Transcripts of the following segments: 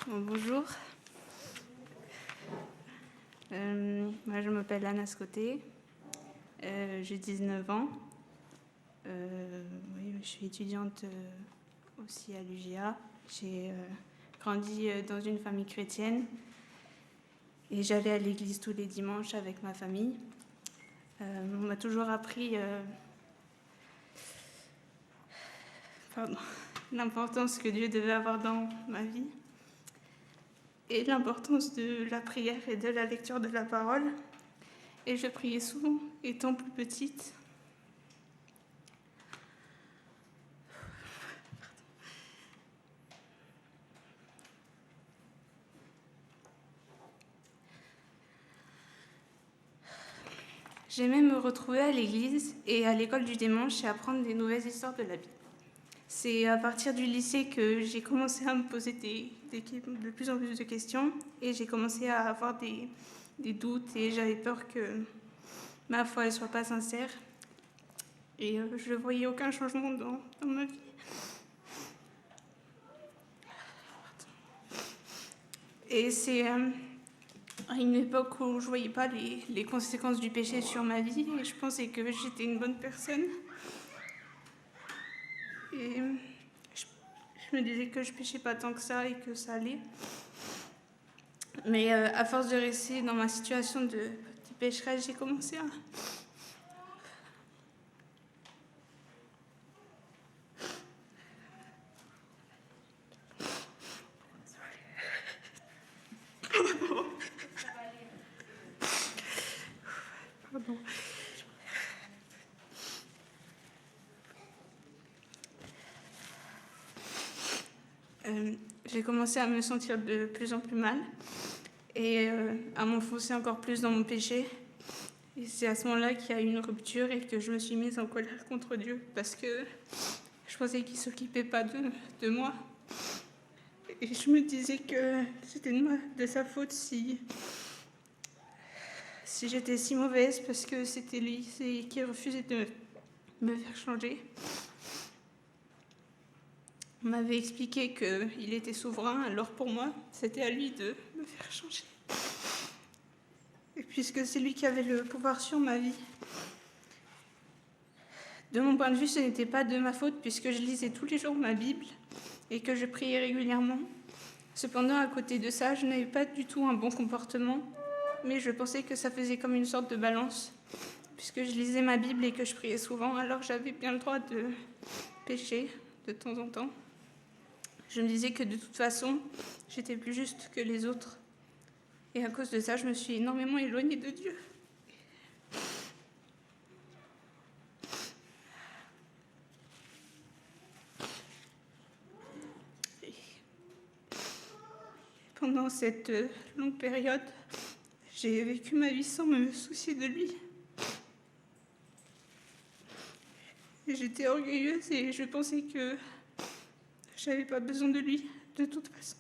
Bon, bonjour. Moi, je m'appelle Anna Scoté. J'ai 19 ans. Oui, je suis étudiante aussi à l'UGA. J'ai grandi dans une famille chrétienne et j'allais à l'église tous les dimanches avec ma famille. On m'a toujours appris l'importance que Dieu devait avoir dans ma vie et l'importance de la prière et de la lecture de la parole. Et je priais souvent, étant plus petite. J'aimais me retrouver à l'église et à l'école du dimanche et apprendre des nouvelles histoires de la Bible. C'est à partir du lycée que j'ai commencé à me poser de plus en plus de questions et j'ai commencé à avoir des doutes et j'avais peur que ma foi ne soit pas sincère. Et je ne voyais aucun changement dans ma vie. Et c'est à une époque où je ne voyais pas les conséquences du péché sur ma vie et je pensais que j'étais une bonne personne. Et je me disais que je péchais pas tant que ça et que ça allait. Mais à force de rester dans ma situation de pécheresse, j'ai commencé à... Pardon. J'ai commencé à me sentir de plus en plus mal et à m'enfoncer encore plus dans mon péché. Et c'est à ce moment-là qu'il y a eu une rupture et que je me suis mise en colère contre Dieu parce que je pensais qu'il ne s'occupait pas de moi. Et je me disais que c'était de sa faute si j'étais si mauvaise parce que c'était lui qui refusait de me faire changer. On m'avait expliqué qu'il était souverain, alors pour moi, c'était à lui de me faire changer. Et puisque c'est lui qui avait le pouvoir sur ma vie. De mon point de vue, ce n'était pas de ma faute puisque je lisais tous les jours ma Bible et que je priais régulièrement. Cependant, à côté de ça, je n'avais pas du tout un bon comportement, mais je pensais que ça faisait comme une sorte de balance. Puisque je lisais ma Bible et que je priais souvent, alors j'avais bien le droit de pécher de temps en temps. Je me disais que de toute façon, j'étais plus juste que les autres. Et à cause de ça, je me suis énormément éloignée de Dieu. Et pendant cette longue période, j'ai vécu ma vie sans me soucier de lui. Et j'étais orgueilleuse et je pensais que j'avais pas besoin de lui, de toute façon.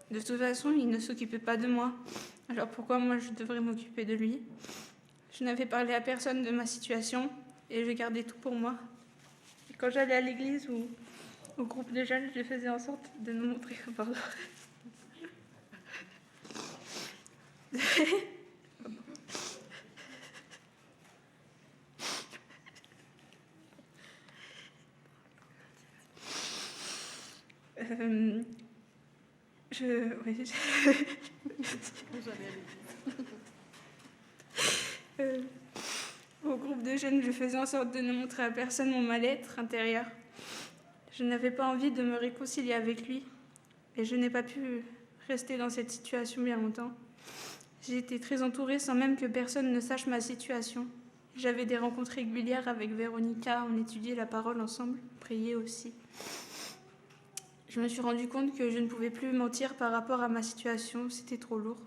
De toute façon, il ne s'occupait pas de moi. Alors pourquoi moi je devrais m'occuper de lui? Je n'avais parlé à personne de ma situation et je gardais tout pour moi. Et quand j'allais à l'église ou au groupe de jeunes, je faisais en sorte de nous montrer... Pardon. Au groupe de jeunes, je faisais en sorte de ne montrer à personne mon mal-être intérieur. Je n'avais pas envie de me réconcilier avec lui et je n'ai pas pu rester dans cette situation bien longtemps. J'ai été très entourée sans même que personne ne sache ma situation. J'avais des rencontres régulières avec Véronica, on étudiait la parole ensemble, priait aussi. Je me suis rendu compte que je ne pouvais plus mentir par rapport à ma situation, c'était trop lourd.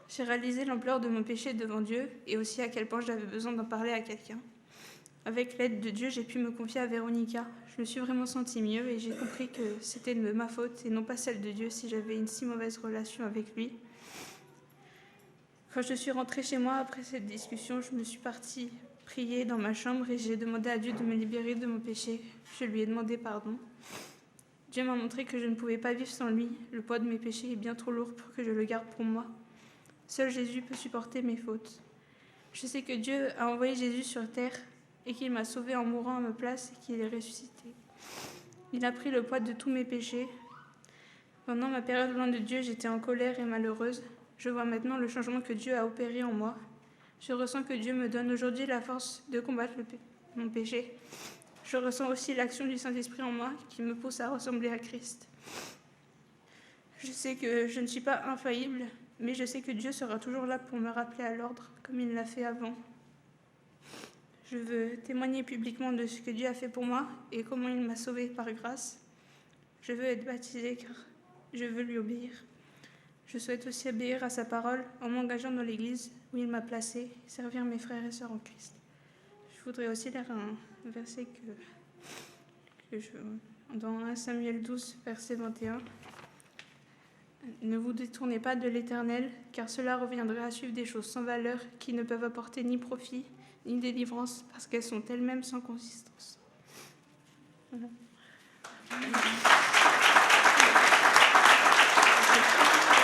J'ai réalisé l'ampleur de mon péché devant Dieu et aussi à quel point j'avais besoin d'en parler à quelqu'un. Avec l'aide de Dieu, j'ai pu me confier à Véronica. Je me suis vraiment sentie mieux et j'ai compris que c'était de ma faute et non pas celle de Dieu si j'avais une si mauvaise relation avec lui. Quand je suis rentrée chez moi après cette discussion, je me suis partie prié dans ma chambre et j'ai demandé à Dieu de me libérer de mon péché. Je lui ai demandé pardon. Dieu m'a montré que je ne pouvais pas vivre sans lui. Le poids de mes péchés est bien trop lourd pour que je le garde pour moi. Seul Jésus peut supporter mes fautes. Je sais que Dieu a envoyé Jésus sur terre et qu'il m'a sauvé en mourant à ma place et qu'il est ressuscité. Il a pris le poids de tous mes péchés. Pendant ma période loin de Dieu, j'étais en colère et malheureuse. Je vois maintenant le changement que Dieu a opéré en moi. Je ressens que Dieu me donne aujourd'hui la force de combattre mon péché. Je ressens aussi l'action du Saint-Esprit en moi qui me pousse à ressembler à Christ. Je sais que je ne suis pas infaillible, mais je sais que Dieu sera toujours là pour me rappeler à l'ordre, comme il l'a fait avant. Je veux témoigner publiquement de ce que Dieu a fait pour moi et comment il m'a sauvée par grâce. Je veux être baptisée car je veux lui obéir. Je souhaite aussi obéir à sa parole en m'engageant dans l'Église où il m'a placée et servir mes frères et sœurs en Christ. Je voudrais aussi lire un verset dans 1 Samuel 12, verset 21. Ne vous détournez pas de l'Éternel, car cela reviendrait à suivre des choses sans valeur qui ne peuvent apporter ni profit ni délivrance parce qu'elles sont elles-mêmes sans consistance. Voilà.